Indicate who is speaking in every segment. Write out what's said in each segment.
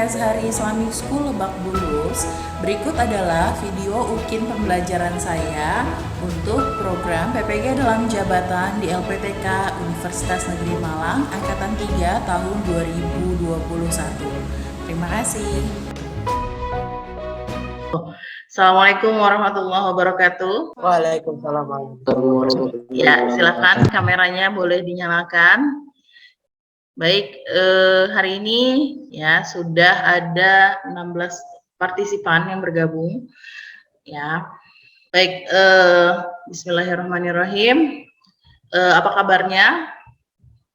Speaker 1: PPKS Hari Islamic School Lebak Bulus. Berikut adalah video UKIN pembelajaran saya untuk program PPG dalam jabatan di LPTK Universitas Negeri Malang Angkatan 3 tahun 2021. Terima kasih.
Speaker 2: Assalamualaikum warahmatullahi wabarakatuh.
Speaker 3: Waalaikumsalam warahmatullahi wabarakatuh.
Speaker 2: Ya, silakan kameranya boleh dinyalakan. Baik, hari ini ya sudah ada 16 partisipan yang bergabung. Ya, baik. Bismillahirrahmanirrahim. Apa kabarnya?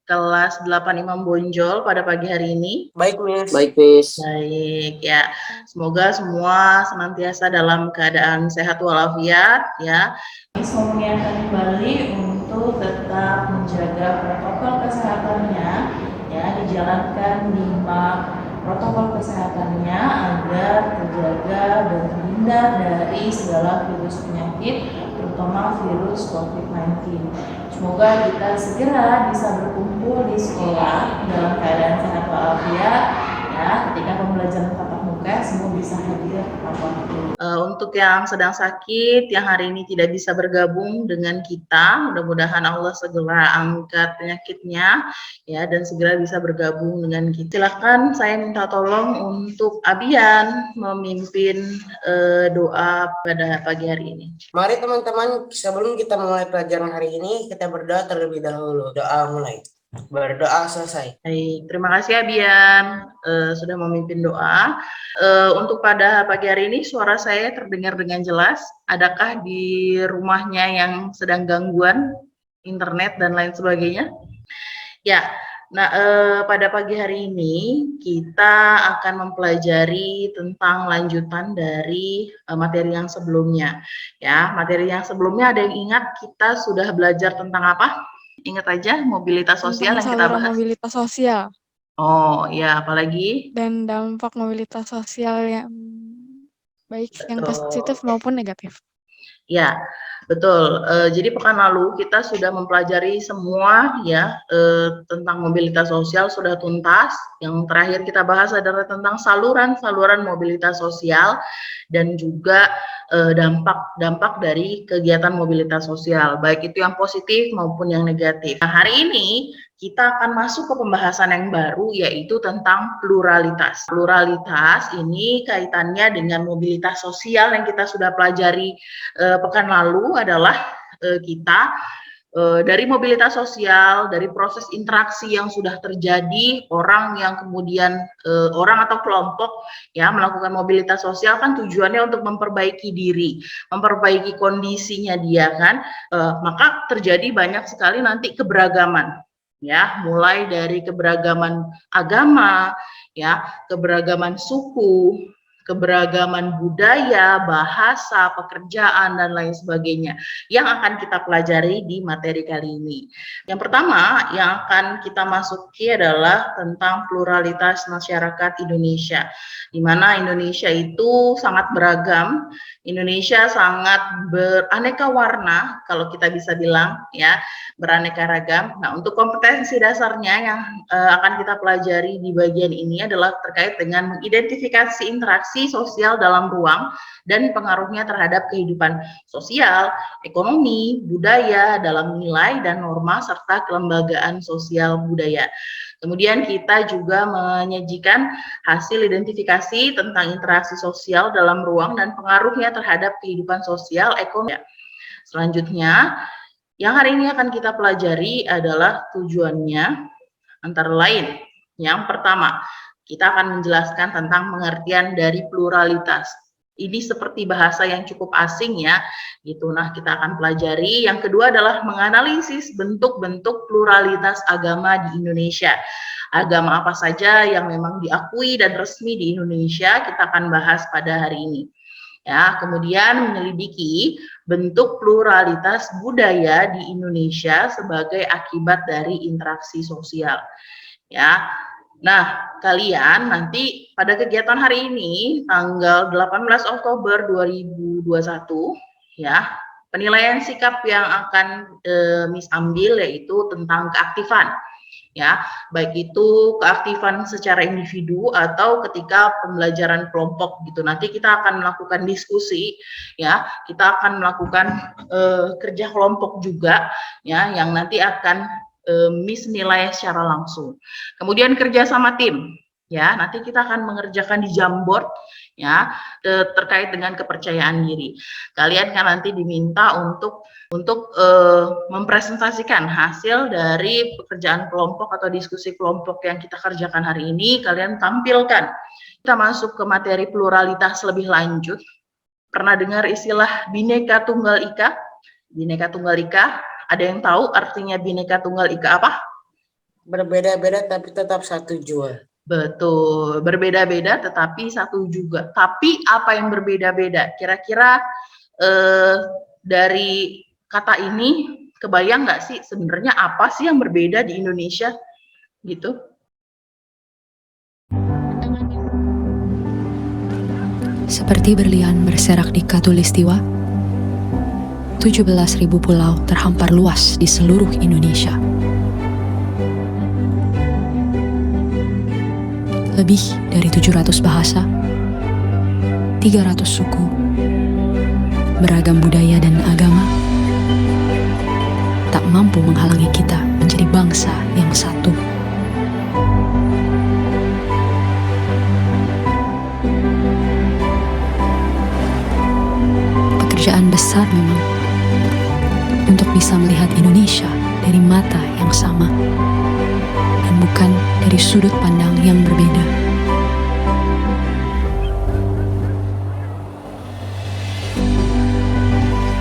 Speaker 2: Kelas 8 Imam Bonjol pada pagi hari ini.
Speaker 3: Baik, Miss. Baik, Miss.
Speaker 2: Baik, ya. Semoga semua senantiasa dalam keadaan sehat walafiat, ya. Saya mengingatkan kembali untuk tetap menjaga protokol kesehatannya, ya, dijalankan 5 protokol kesehatannya agar terjaga dan terhindar dari segala virus penyakit, terutama virus COVID-19. Semoga kita segera bisa berkumpul di sekolah dalam keadaan sehat walafiat, ya, ketika pembelajaran tatap muka semua bisa hadir tepat waktu. Untuk yang sedang sakit, yang hari ini tidak bisa bergabung dengan kita, mudah-mudahan Allah segera angkat penyakitnya, ya, dan segera bisa bergabung dengan kita. Silakan saya minta tolong untuk Abian memimpin doa pada pagi hari ini.
Speaker 3: Mari teman-teman, sebelum kita mulai pelajaran hari ini, kita berdoa terlebih dahulu. Doa mulai. Berdoa selesai.
Speaker 2: Baik, terima kasih Abian sudah memimpin doa. Untuk pada pagi hari ini suara saya terdengar dengan jelas. Adakah di rumahnya yang sedang gangguan internet dan lain sebagainya? Ya, nah pada pagi hari ini kita akan mempelajari tentang lanjutan dari materi yang sebelumnya. Ya, materi yang sebelumnya ada yang ingat kita sudah belajar tentang apa? Ingat aja mobilitas sosial yang kita bahas.
Speaker 4: Mobilitas sosial.
Speaker 2: Oh ya, apalagi?
Speaker 4: Dan dampak mobilitas sosial yang baik, yang positif maupun negatif.
Speaker 2: Ya, betul. Jadi pekan lalu kita sudah mempelajari semua ya tentang mobilitas sosial sudah tuntas. Yang terakhir kita bahas adalah tentang saluran-saluran mobilitas sosial dan juga dampak dari kegiatan mobilitas sosial, baik itu yang positif maupun yang negatif. Nah, hari ini kita akan masuk ke pembahasan yang baru, yaitu tentang pluralitas. Pluralitas ini kaitannya dengan mobilitas sosial yang kita sudah pelajari pekan lalu adalah kita dari mobilitas sosial, dari proses interaksi yang sudah terjadi, orang yang kemudian orang atau kelompok ya melakukan mobilitas sosial kan tujuannya untuk memperbaiki diri, memperbaiki kondisinya dia kan, maka terjadi banyak sekali nanti keberagaman. Ya, mulai dari keberagaman agama, ya, keberagaman suku, keberagaman budaya, bahasa, pekerjaan, dan lain sebagainya yang akan kita pelajari di materi kali ini. Yang pertama yang akan kita masuki adalah tentang pluralitas masyarakat Indonesia, di mana Indonesia itu sangat beragam, Indonesia sangat beraneka warna, kalau kita bisa bilang ya, beraneka ragam. Nah, untuk kompetensi dasarnya yang akan kita pelajari di bagian ini adalah terkait dengan mengidentifikasi interaksi sosial dalam ruang dan pengaruhnya terhadap kehidupan sosial, ekonomi, budaya dalam nilai dan norma serta kelembagaan sosial budaya. Kemudian kita juga menyajikan hasil identifikasi tentang interaksi sosial dalam ruang dan pengaruhnya terhadap kehidupan sosial ekonomi. Selanjutnya, yang hari ini akan kita pelajari adalah tujuannya antara lain. Yang pertama, kita akan menjelaskan tentang pengertian dari pluralitas. Ini seperti bahasa yang cukup asing ya, gitu. Nah, kita akan pelajari. Yang kedua adalah menganalisis bentuk-bentuk pluralitas agama di Indonesia. Agama apa saja yang memang diakui dan resmi di Indonesia, kita akan bahas pada hari ini. Ya, kemudian menyelidiki bentuk pluralitas budaya di Indonesia sebagai akibat dari interaksi sosial. Ya. Nah, kalian nanti pada kegiatan hari ini tanggal 18 Oktober 2021 ya, penilaian sikap yang akan Miss ambil yaitu tentang keaktifan. ya, baik itu keaktifan secara individu atau ketika pembelajaran kelompok gitu. Nanti kita akan melakukan diskusi, ya, kita akan melakukan kerja kelompok juga, ya, yang nanti akan nilai secara langsung. Kemudian kerja sama tim, ya, nanti kita akan mengerjakan di Jamboard, ya, terkait dengan kepercayaan diri. Kalian kan nanti diminta untuk mempresentasikan hasil dari pekerjaan kelompok atau diskusi kelompok yang kita kerjakan hari ini, kalian tampilkan. Kita masuk ke materi pluralitas lebih lanjut. Pernah dengar istilah Bhinneka Tunggal Ika? Bhinneka Tunggal Ika, ada yang tahu artinya Bhinneka Tunggal Ika apa?
Speaker 3: Berbeda-beda tapi tetap satu jua.
Speaker 2: Betul, berbeda-beda tetapi satu juga. Tapi apa yang berbeda-beda? Kira-kira dari kata ini kebayang nggak sih sebenarnya apa sih yang berbeda di Indonesia gitu?
Speaker 5: Seperti berlian berserak di Katulistiwa, 17.000 pulau terhampar luas di seluruh Indonesia. Lebih dari 700 bahasa, 300 suku, beragam budaya dan agama, tak mampu menghalangi kita menjadi bangsa yang satu. Pekerjaan besar memang, untuk bisa melihat Indonesia dari mata yang sama, dan bukan dari sudut pandang yang berbeda.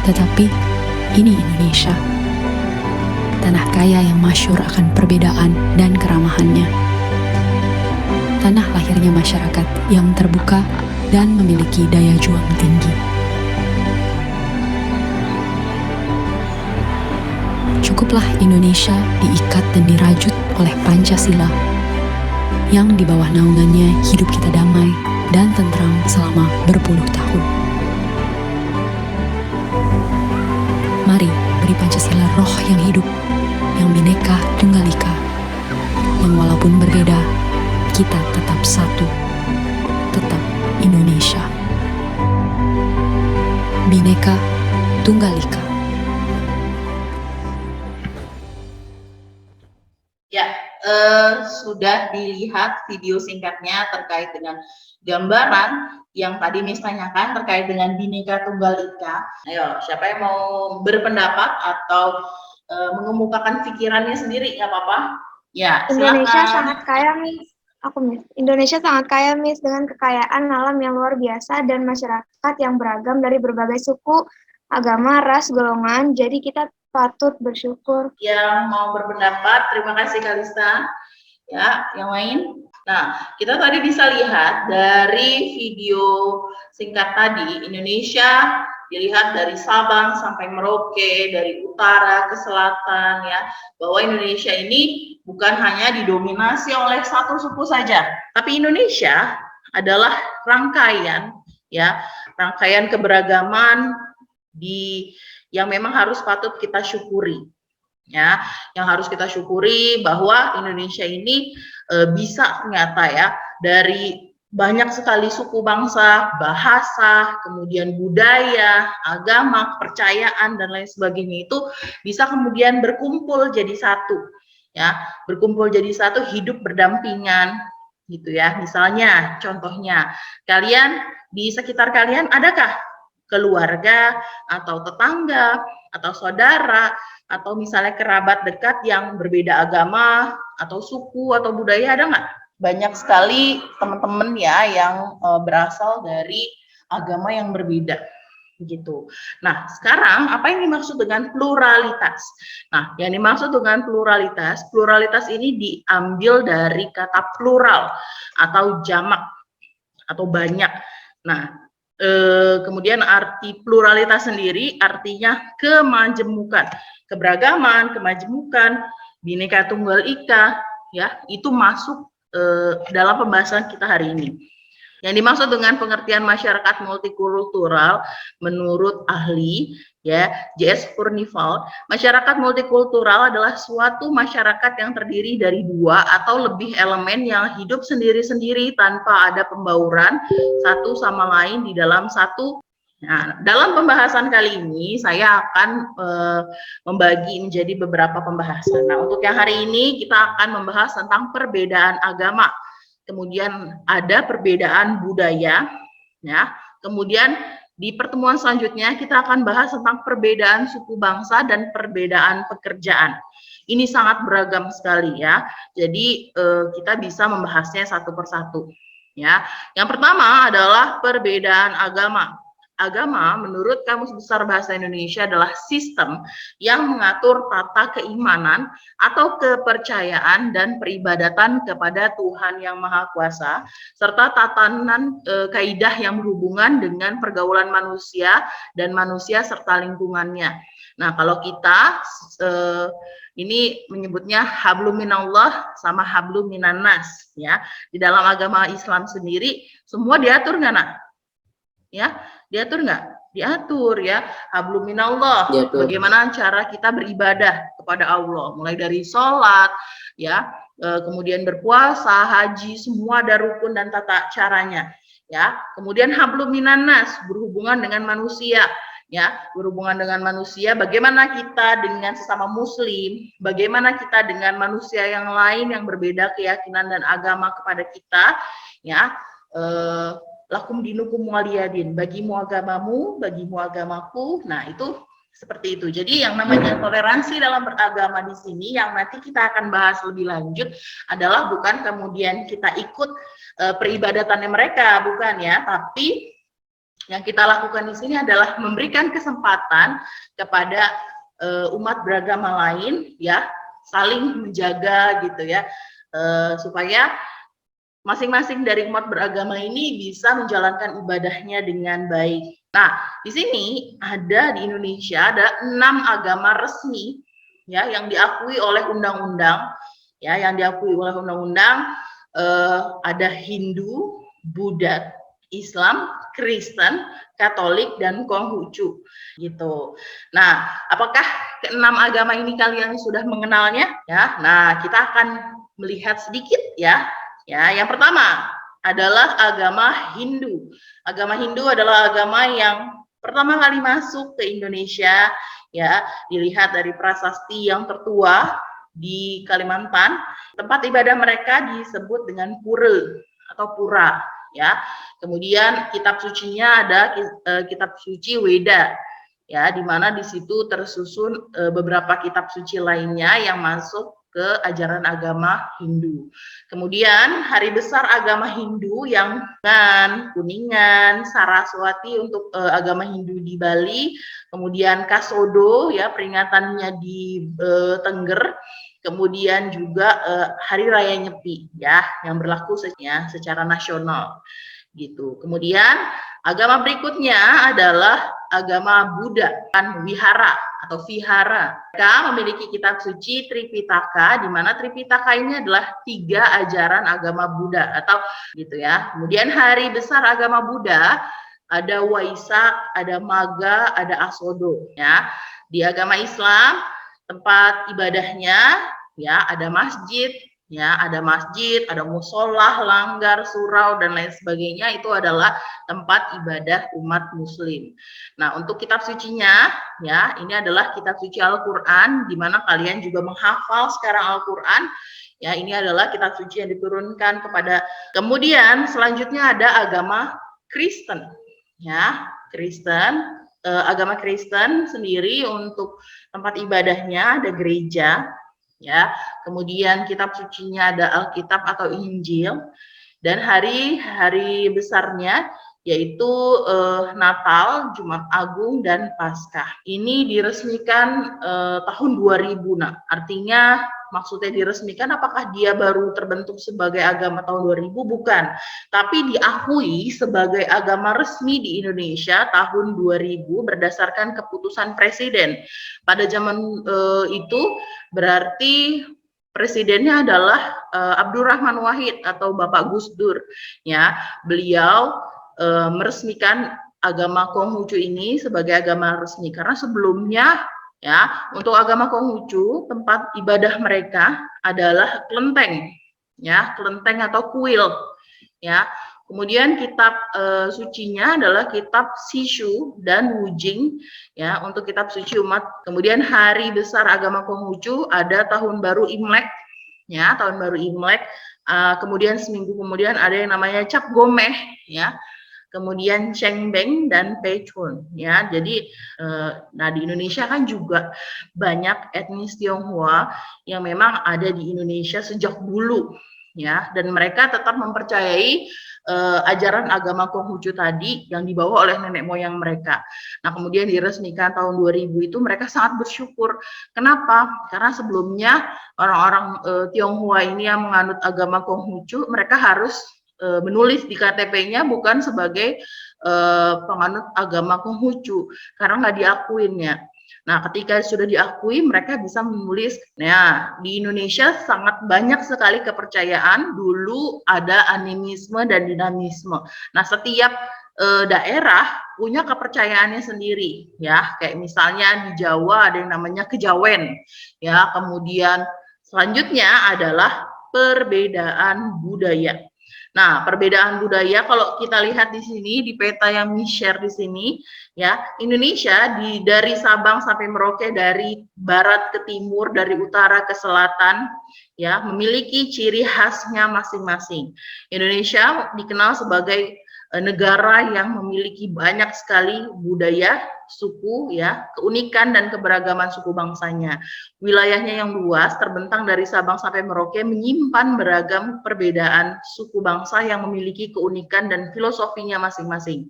Speaker 5: Tetapi ini Indonesia, tanah kaya yang masyhur akan perbedaan dan keramahannya. Tanah lahirnya masyarakat yang terbuka dan memiliki daya juang tinggi. Cukuplah Indonesia diikat dan dirajut oleh Pancasila, yang di bawah naungannya hidup kita damai dan tentram selama berpuluh tahun. Mari beri Pancasila roh yang hidup, yang Bhinneka Tunggal Ika, yang walaupun berbeda, kita tetap satu, tetap Indonesia. Bhinneka Tunggal Ika.
Speaker 2: Ya, sudah dilihat video singkatnya terkait dengan gambaran yang tadi Miss tanyakan terkait dengan Bhinneka Tunggal Ika. Ayo, siapa yang mau berpendapat atau mengemukakan pikirannya sendiri, nggak apa-apa? Ya,
Speaker 6: Indonesia
Speaker 2: silakan.
Speaker 6: sangat kaya, Miss. Indonesia sangat kaya, Miss, dengan kekayaan alam yang luar biasa dan masyarakat yang beragam dari berbagai suku, agama, ras, golongan. Jadi kita patut bersyukur.
Speaker 2: Yang mau berpendapat, terima kasih Kalista. Ya, yang lain. Nah, kita tadi bisa lihat dari video singkat tadi, Indonesia dilihat dari Sabang sampai Merauke, dari utara ke selatan, ya, bahwa Indonesia ini bukan hanya didominasi oleh satu suku saja, tapi Indonesia adalah rangkaian, ya, rangkaian keberagaman yang memang harus patut kita syukuri, ya, yang harus kita syukuri bahwa Indonesia ini bisa ternyata ya dari banyak sekali suku bangsa, bahasa, kemudian budaya, agama, kepercayaan dan lain sebagainya itu bisa kemudian berkumpul jadi satu, ya, berkumpul jadi satu, hidup berdampingan gitu ya. Misalnya contohnya kalian di sekitar kalian adakah keluarga atau tetangga atau saudara atau misalnya kerabat dekat yang berbeda agama atau suku atau budaya, ada nggak? Banyak sekali teman-teman ya yang berasal dari agama yang berbeda gitu. Nah, sekarang apa yang dimaksud dengan pluralitas? Nah, yang dimaksud dengan pluralitas ini diambil dari kata plural atau jamak atau banyak. Nah, kemudian arti pluralitas sendiri artinya kemajemukan, keberagaman, kemajemukan, Bhinneka Tunggal Ika, ya, itu masuk dalam pembahasan kita hari ini. Yang dimaksud dengan pengertian masyarakat multikultural menurut ahli ya J.S. Furnivall, masyarakat multikultural adalah suatu masyarakat yang terdiri dari dua atau lebih elemen yang hidup sendiri-sendiri tanpa ada pembauran satu sama lain di dalam satu. Nah, dalam pembahasan kali ini saya akan membagi menjadi beberapa pembahasan. Nah, untuk yang hari ini kita akan membahas tentang perbedaan agama. Kemudian ada perbedaan budaya, ya. Kemudian di pertemuan selanjutnya kita akan bahas tentang perbedaan suku bangsa dan perbedaan pekerjaan. Ini sangat beragam sekali ya. Jadi kita bisa membahasnya satu persatu. Ya. Yang pertama adalah perbedaan agama. Agama menurut Kamus Besar Bahasa Indonesia adalah sistem yang mengatur tata keimanan atau kepercayaan dan peribadatan kepada Tuhan Yang Maha Kuasa serta tatanan kaidah yang berhubungan dengan pergaulan manusia dan manusia serta lingkungannya. Nah, kalau kita ini menyebutnya hablum minallah sama hablum minannas ya. Di dalam agama Islam sendiri semua diatur nggak nak? Ya, diatur nggak? Diatur ya. Hablum minallah. Bagaimana cara kita beribadah kepada Allah, mulai dari sholat, ya, kemudian berpuasa, haji, semua ada rukun dan tata caranya. Ya, kemudian hablum minannas berhubungan dengan manusia. Ya, berhubungan dengan manusia, bagaimana kita dengan sesama muslim, bagaimana kita dengan manusia yang lain yang berbeda keyakinan dan agama kepada kita, ya, lakum dinukum waliyadin, bagimu agamamu, bagimu agamaku. Nah, itu seperti itu. Jadi yang namanya toleransi dalam beragama di sini yang nanti kita akan bahas lebih lanjut adalah bukan kemudian kita ikut peribadatannya mereka, bukan ya, tapi yang kita lakukan di sini adalah memberikan kesempatan kepada umat beragama lain ya, saling menjaga gitu ya, supaya masing-masing dari umat beragama ini bisa menjalankan ibadahnya dengan baik. Nah, di sini ada di Indonesia ada 6 agama resmi ya yang diakui oleh undang-undang ya, yang diakui oleh undang-undang. Ada Hindu, Buddha, Islam, Kristen, Katolik, dan Konghucu gitu. Nah, apakah ke-6 agama ini kalian sudah mengenalnya ya? Nah, kita akan melihat sedikit ya. Ya, yang pertama adalah agama Hindu. Agama Hindu adalah agama yang pertama kali masuk ke Indonesia, ya, dilihat dari prasasti yang tertua di Kalimantan. Tempat ibadah mereka disebut dengan pura atau pura, ya. Kemudian kitab sucinya ada kitab suci Weda, ya, di mana di situ tersusun beberapa kitab suci lainnya yang masuk ke ajaran agama Hindu. Kemudian hari besar agama Hindu yang Kuningan, Saraswati untuk agama Hindu di Bali, kemudian Kasodo ya peringatannya di Tengger, kemudian juga Hari Raya Nyepi ya yang berlaku secara nasional gitu. Kemudian agama berikutnya adalah agama Buddha, kan wihara atau vihara. Mereka memiliki kitab suci Tripitaka, di mana Tripitaka ini adalah 3 ajaran agama Buddha atau gitu ya. Kemudian hari besar agama Buddha ada Waisak, ada Maga, ada Asodo ya. Di agama Islam tempat ibadahnya ya ada masjid. Ya, ada masjid, ada musola, langgar, surau, dan lain sebagainya. Itu adalah tempat ibadah umat muslim. Nah, untuk kitab sucinya, ya, ini adalah kitab suci Al-Quran, di mana kalian juga menghafal sekarang Al-Quran. Ya, ini adalah kitab suci yang diturunkan kepada. Kemudian, selanjutnya ada agama Kristen. Ya, Kristen, agama Kristen sendiri untuk tempat ibadahnya ada gereja. Ya, kemudian kitab sucinya ada Alkitab atau Injil, dan hari besarnya yaitu Natal, Jumat Agung, dan Paskah. Ini diresmikan tahun 2000. Nah, artinya maksudnya diresmikan apakah dia baru terbentuk sebagai agama tahun 2000? Bukan, tapi diakui sebagai agama resmi di Indonesia tahun 2000 berdasarkan keputusan presiden. Pada zaman itu berarti presidennya adalah Abdurrahman Wahid atau Bapak Gus Dur. Ya, beliau meresmikan agama Konghucu ini sebagai agama resmi karena sebelumnya ya untuk agama Konghucu tempat ibadah mereka adalah kelenteng, ya kelenteng atau kuil, ya. Kemudian kitab sucinya adalah kitab Sishu dan Wujing, ya untuk kitab suci umat. Kemudian hari besar agama Konghucu ada tahun baru Imlek, ya tahun baru Imlek. Kemudian seminggu kemudian ada yang namanya Cap Gomeh, ya. Kemudian Chengbeng dan Peichun, ya. Jadi nah di Indonesia kan juga banyak etnis Tionghoa yang memang ada di Indonesia sejak dulu, ya, dan mereka tetap mempercayai ajaran agama Konghucu tadi yang dibawa oleh nenek moyang mereka. Nah, kemudian diresmikan tahun 2000 itu mereka sangat bersyukur. Kenapa? Karena sebelumnya orang-orang Tionghoa ini yang menganut agama Konghucu, mereka harus menulis di KTP-nya bukan sebagai penganut agama Konghucu karena nggak diakuinnya. Nah, ketika sudah diakui, mereka bisa menulis. Nah, di Indonesia sangat banyak sekali kepercayaan. Dulu ada animisme dan dinamisme. Nah, setiap daerah punya kepercayaannya sendiri, ya. Kayak misalnya di Jawa ada yang namanya kejawen, ya. Kemudian selanjutnya adalah perbedaan budaya. Nah, perbedaan budaya kalau kita lihat di sini di peta yang di-share di sini, ya, Indonesia dari Sabang sampai Merauke, dari barat ke timur, dari utara ke selatan, ya, memiliki ciri khasnya masing-masing. Indonesia dikenal sebagai negara yang memiliki banyak sekali budaya, suku, ya, keunikan dan keberagaman suku bangsanya. Wilayahnya yang luas, terbentang dari Sabang sampai Merauke, menyimpan beragam perbedaan suku bangsa yang memiliki keunikan dan filosofinya masing-masing.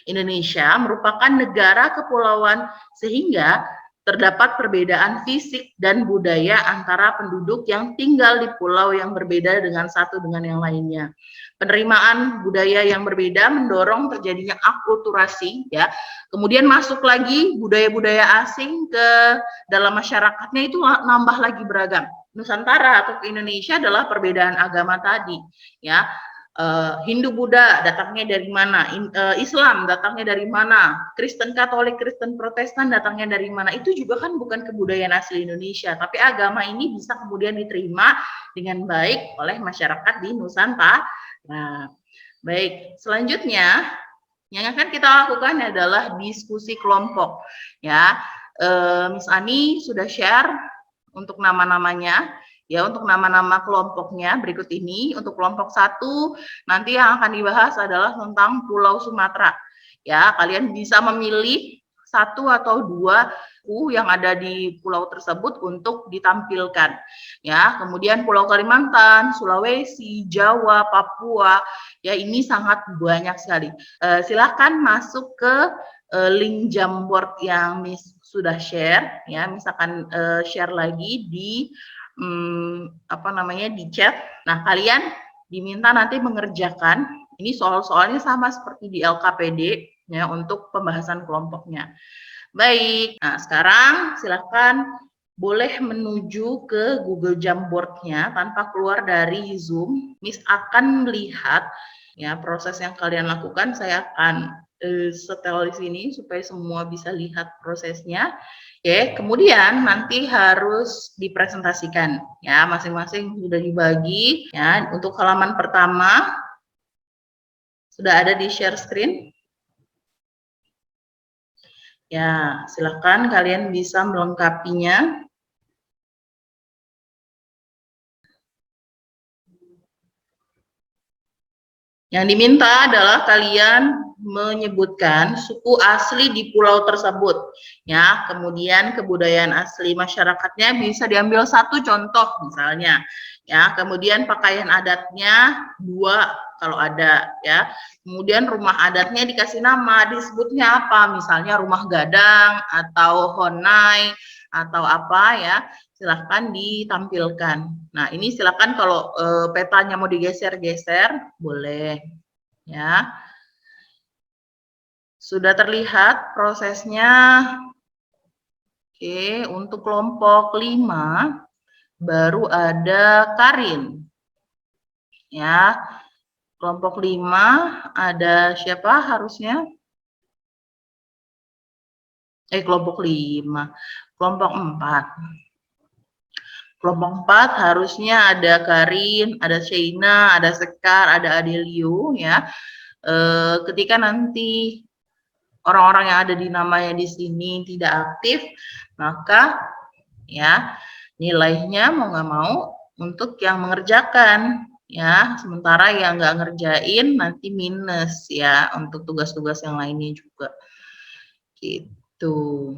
Speaker 2: Indonesia merupakan negara kepulauan sehingga terdapat perbedaan fisik dan budaya antara penduduk yang tinggal di pulau yang berbeda dengan satu dengan yang lainnya. Penerimaan budaya yang berbeda mendorong terjadinya akulturasi, ya. Kemudian masuk lagi budaya-budaya asing ke dalam masyarakatnya, itu nambah lagi beragam. Nusantara atau Indonesia adalah perbedaan agama tadi, ya. Hindu Buddha datangnya dari mana, Islam datangnya dari mana, Kristen Katolik, Kristen Protestan datangnya dari mana, itu juga kan bukan kebudayaan asli Indonesia, tapi agama ini bisa kemudian diterima dengan baik oleh masyarakat di Nusantara. Nah, baik, selanjutnya yang akan kita lakukan adalah diskusi kelompok, ya. Miss Ani sudah share untuk nama-namanya. Ya, untuk nama-nama kelompoknya berikut ini. Untuk kelompok 1 nanti yang akan dibahas adalah tentang Pulau Sumatera. Ya, kalian bisa memilih 1 atau 2 suku yang ada di pulau tersebut untuk ditampilkan. Ya, kemudian Pulau Kalimantan, Sulawesi, Jawa, Papua. Ya, ini sangat banyak sekali. Silahkan masuk ke link Jamboard yang Miss sudah share. Ya, misalkan share lagi di di chat. Nah, kalian diminta nanti mengerjakan ini soal-soalnya sama seperti di LKPD, ya, untuk pembahasan kelompoknya. Baik, nah sekarang silakan boleh menuju ke Google Jamboard-nya tanpa keluar dari Zoom. Miss akan melihat, ya, proses yang kalian lakukan. Saya akan setel di sini supaya semua bisa lihat prosesnya. Oke, kemudian nanti harus dipresentasikan, ya, masing-masing sudah dibagi, ya. Untuk halaman pertama sudah ada di share screen. Ya, silakan kalian bisa melengkapinya. Yang diminta adalah kalian menyebutkan suku asli di pulau tersebut, ya. Kemudian kebudayaan asli masyarakatnya bisa diambil 1 contoh misalnya, ya. Kemudian pakaian adatnya 2 kalau ada, ya. Kemudian rumah adatnya dikasih nama, disebutnya apa, misalnya rumah gadang atau honai atau apa, ya. Silahkan ditampilkan. Nah, ini silakan kalau petanya mau digeser-geser, boleh, ya. Sudah terlihat prosesnya. Oke, untuk kelompok 5, baru ada Karin. Ya, kelompok 5 ada siapa harusnya? Kelompok 5, kelompok 4. Kelompok 4 harusnya ada Karin, ada Sheina, ada Sekar, ada Adelio ya. Ketika nanti orang-orang yang ada di namanya di sini tidak aktif, maka ya nilainya mau nggak mau untuk yang mengerjakan ya, sementara yang nggak ngerjain nanti minus ya untuk tugas-tugas yang lainnya juga gitu.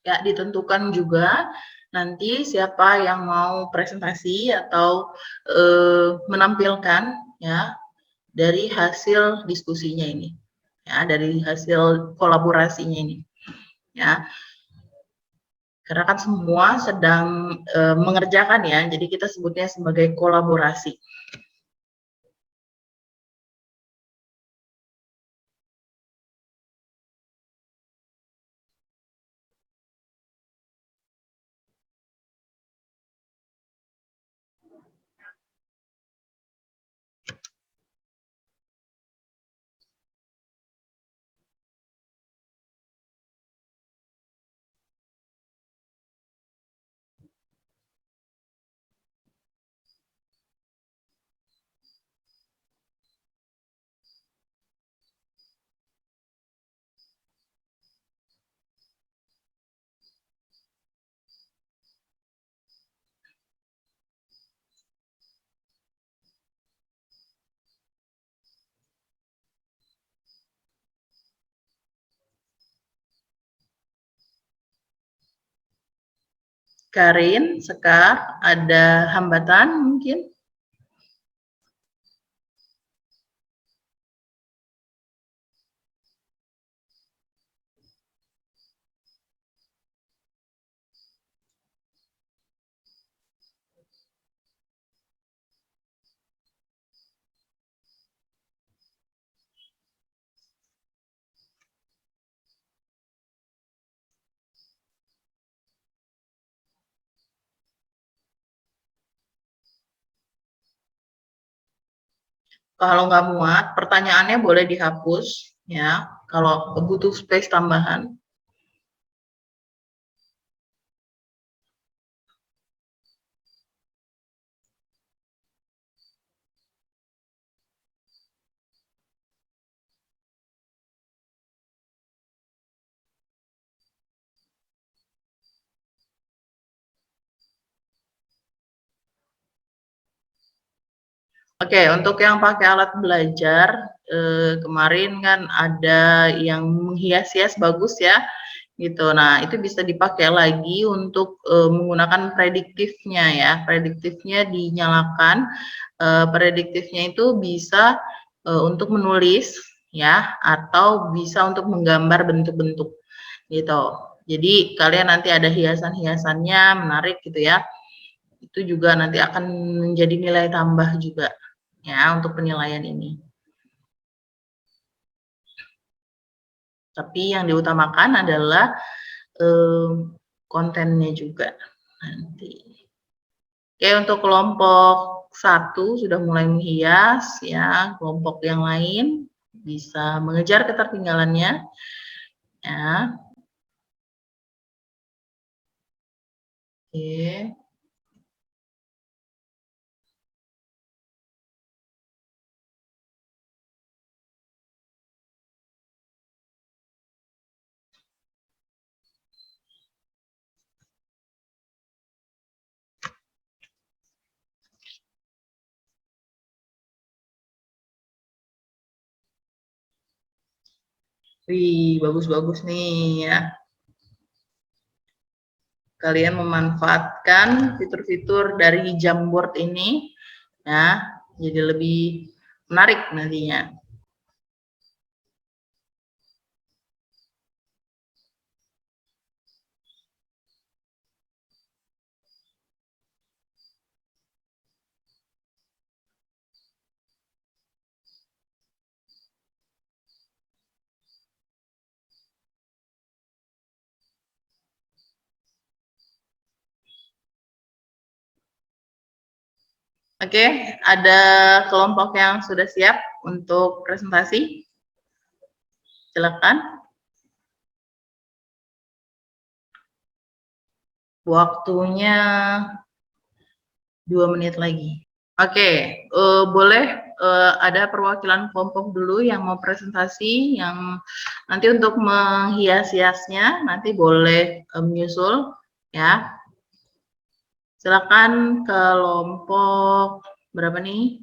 Speaker 2: Ya, ditentukan juga nanti siapa yang mau presentasi atau menampilkan ya dari hasil diskusinya ini. Ya, dari hasil kolaborasinya ini. Ya. Karena kan semua sedang mengerjakan ya, jadi kita sebutnya sebagai kolaborasi. Karin, Sekar, ada hambatan mungkin? Kalau nggak muat, pertanyaannya boleh dihapus ya. Kalau butuh space tambahan. Oke, untuk yang pakai alat belajar, kemarin kan ada yang menghias-hias bagus ya, gitu. Nah, itu bisa dipakai lagi untuk menggunakan prediktifnya ya. Prediktifnya dinyalakan. Prediktifnya itu bisa untuk menulis ya, atau bisa untuk menggambar bentuk-bentuk gitu. Jadi kalian nanti ada hiasan-hiasannya menarik gitu ya. Itu juga nanti akan menjadi nilai tambah juga ya untuk penilaian ini. Tapi yang diutamakan adalah kontennya juga nanti. Oke, untuk kelompok 1 sudah mulai menghias ya, kelompok yang lain bisa mengejar ketertinggalannya ya. Oke. Wih, bagus-bagus nih ya. Kalian memanfaatkan fitur-fitur dari Jamboard ini ya, jadi lebih menarik nantinya. Oke, ada kelompok yang sudah siap untuk presentasi? Silakan. Waktunya 2 menit lagi. Oke, boleh ada perwakilan kelompok dulu yang mau presentasi, yang nanti untuk menghias-hiasnya nanti boleh menyusul ya. Silakan kelompok berapa nih?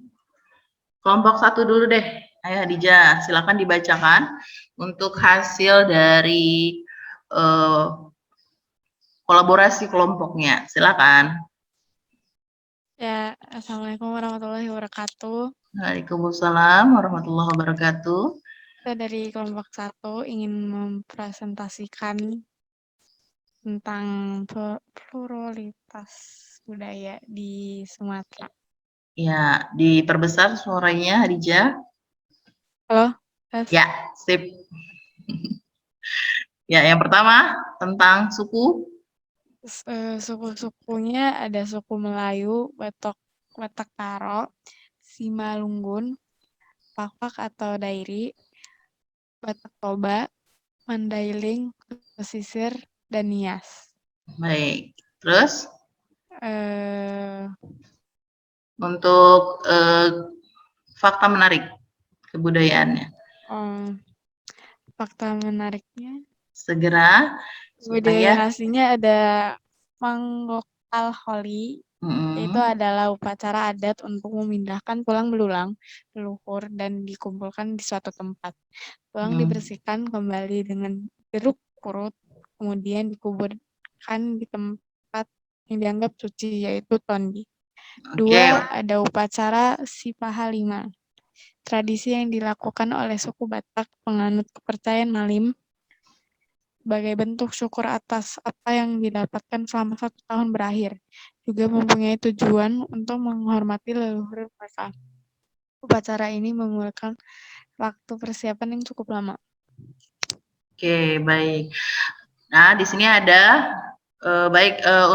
Speaker 2: Kelompok 1 dulu deh. Ayo Hadijah, silakan dibacakan untuk hasil dari kolaborasi kelompoknya. Silakan.
Speaker 4: Ya, Assalamualaikum warahmatullahi wabarakatuh.
Speaker 2: Waalaikumsalam warahmatullahi wabarakatuh.
Speaker 4: Saya dari kelompok 1 ingin mempresentasikan tentang pluralitas budaya di Sumatera.
Speaker 2: Ya, diperbesar suaranya Hadijah.
Speaker 4: Halo?
Speaker 2: Ya, sip. Ya, yang pertama tentang suku.
Speaker 4: Suku-sukunya ada suku Melayu, Batak Karo, Simalungun, Pakpak atau Dairi, Batak Toba, Mandailing, Pesisir, dan Nias.
Speaker 2: Baik. Terus
Speaker 4: Eh,
Speaker 2: untuk fakta menarik kebudayaannya.
Speaker 4: Fakta menariknya,
Speaker 2: Segera
Speaker 4: budaya
Speaker 2: supaya
Speaker 4: aslinya ada Manggokal Holi, yaitu adalah upacara adat untuk memindahkan tulang belulang leluhur dan dikumpulkan di suatu tempat. Tulang dibersihkan kembali dengan jeruk purut, kemudian dikuburkan di tempat yang dianggap suci, yaitu tondi. 2, ada upacara Sipahalima, tradisi yang dilakukan oleh suku Batak penganut kepercayaan Malim sebagai bentuk syukur atas apa yang didapatkan selama 1 tahun berakhir. Juga mempunyai tujuan untuk menghormati leluhur mereka. Upacara ini memerlukan waktu persiapan yang cukup lama.
Speaker 2: Oke, baik. Nah, di sini ada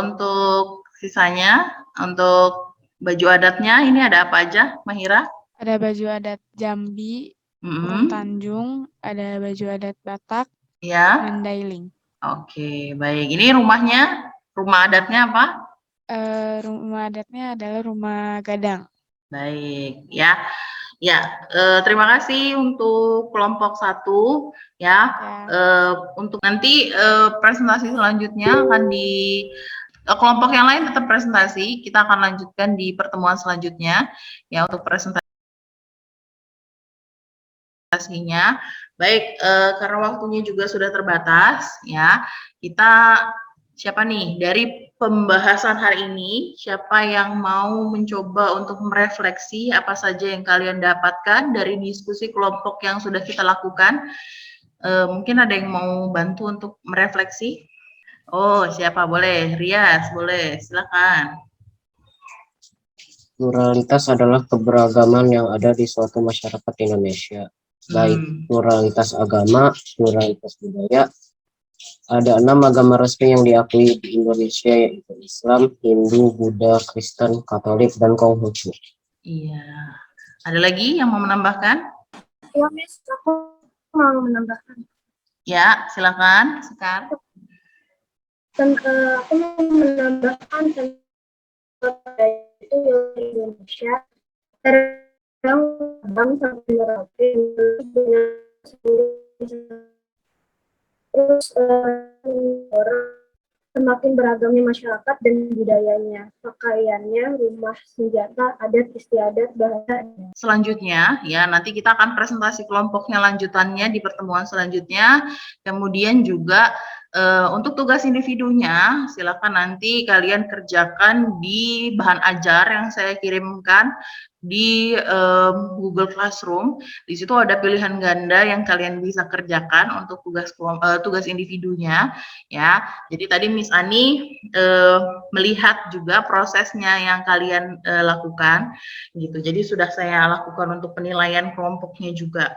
Speaker 2: untuk sisanya, untuk baju adatnya ini ada apa aja, Mahira?
Speaker 4: Ada baju adat Jambi, Urung Tanjung, ada baju adat Batak,
Speaker 2: Ya.
Speaker 4: Mandailing.
Speaker 2: Oke, baik. Ini rumah adatnya apa?
Speaker 4: Rumah adatnya adalah rumah Gadang.
Speaker 2: Baik, ya. Ya, terima kasih untuk kelompok 1 ya. Untuk nanti presentasi selanjutnya akan di kelompok yang lain tetap presentasi. Kita akan lanjutkan di pertemuan selanjutnya ya untuk presentasinya. Baik, karena waktunya juga sudah terbatas ya. Siapa nih dari pembahasan hari ini, siapa yang mau mencoba untuk merefleksi apa saja yang kalian dapatkan dari diskusi kelompok yang sudah kita lakukan? Mungkin ada yang mau bantu untuk merefleksi? Oh, siapa? Boleh. Rias, boleh. Silakan.
Speaker 7: Pluralitas adalah keberagaman yang ada di suatu masyarakat Indonesia, baik pluralitas agama, pluralitas budaya. Ada 6 agama resmi yang diakui di Indonesia, yaitu Islam, Hindu, Buddha, Kristen, Katolik, dan Konghucu.
Speaker 2: Iya. Ada lagi yang mau menambahkan?
Speaker 6: Ya, Miss, aku mau menambahkan.
Speaker 2: Ya, silakan, Sekar.
Speaker 6: Aku mau menambahkan itu di Indonesia terkadang bangsa terus semakin beragamnya masyarakat dan budayanya, pakaiannya, rumah, senjata, adat istiadat, bahasa.
Speaker 2: Selanjutnya ya nanti kita akan presentasi kelompoknya lanjutannya di pertemuan selanjutnya. Kemudian juga untuk tugas individunya silakan nanti kalian kerjakan di bahan ajar yang saya kirimkan di Google Classroom. Di situ ada pilihan ganda yang kalian bisa kerjakan untuk tugas individunya ya. Jadi tadi Miss Ani melihat juga prosesnya yang kalian lakukan gitu. Jadi sudah saya lakukan untuk penilaian kelompoknya juga.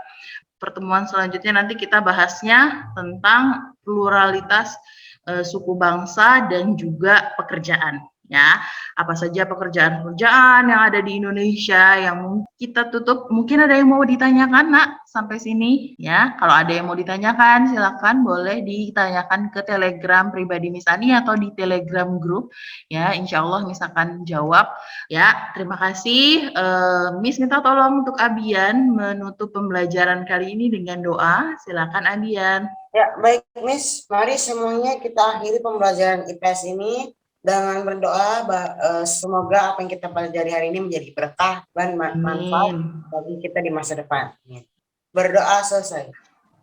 Speaker 2: Pertemuan selanjutnya nanti kita bahasnya tentang pluralitas suku bangsa dan juga pekerjaan ya. Apa saja pekerjaan-pekerjaan yang ada di Indonesia yang kita tutup. Mungkin ada yang mau ditanyakan, Nak, sampai sini ya. Kalau ada yang mau ditanyakan silakan boleh ditanyakan ke Telegram pribadi Miss Ani atau di Telegram grup ya. Insya Allah Miss akan jawab ya. Terima kasih. Miss minta tolong untuk Abian menutup pembelajaran kali ini dengan doa. Silakan Abian.
Speaker 3: Ya, baik Miss. Mari semuanya kita akhiri pembelajaran IPS ini dengan berdoa semoga apa yang kita pelajari hari ini menjadi berkah dan manfaat bagi kita di masa depan. Berdoa selesai.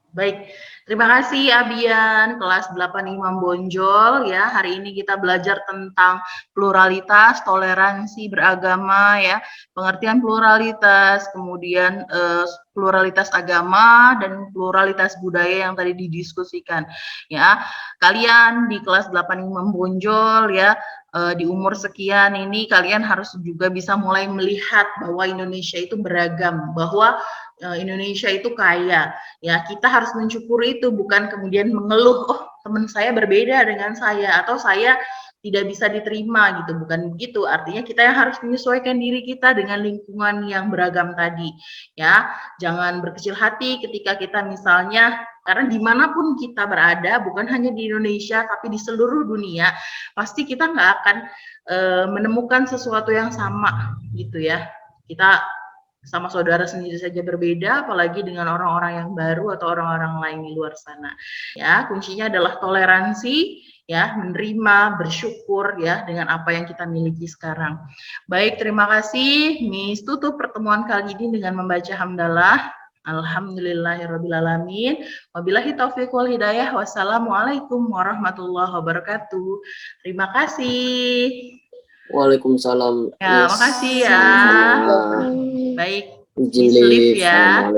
Speaker 2: Baik, terima kasih Abian, kelas 8 Imam Bonjol ya. Hari ini kita belajar tentang pluralitas, toleransi beragama ya, pengertian pluralitas, kemudian pluralitas agama dan pluralitas budaya yang tadi didiskusikan ya. Kalian di kelas 8 Imam Bonjol ya, di umur sekian ini kalian harus juga bisa mulai melihat bahwa Indonesia itu beragam, bahwa Indonesia itu kaya ya. Kita harus mensyukuri itu, bukan kemudian mengeluh, oh teman saya berbeda dengan saya atau saya tidak bisa diterima gitu, bukan begitu. Artinya kita yang harus menyesuaikan diri kita dengan lingkungan yang beragam tadi ya. Jangan berkecil hati ketika kita misalnya, karena dimanapun kita berada, bukan hanya di Indonesia tapi di seluruh dunia, pasti kita nggak akan menemukan sesuatu yang sama gitu ya. Kita sama saudara sendiri saja berbeda, apalagi dengan orang-orang yang baru atau orang-orang lain di luar sana. Ya, kuncinya adalah toleransi, ya, menerima, bersyukur ya dengan apa yang kita miliki sekarang. Baik, terima kasih. Miss tutup pertemuan kali ini dengan membaca hamdalah. Alhamdulillahirrabbilalamin. Wabillahi taufiq wal hidayah. Wassalamualaikum warahmatullahi wabarakatuh. Terima kasih.
Speaker 7: Waalaikumsalam.
Speaker 2: Ya, makasih ya. Baik,
Speaker 7: Izin lift
Speaker 2: ya.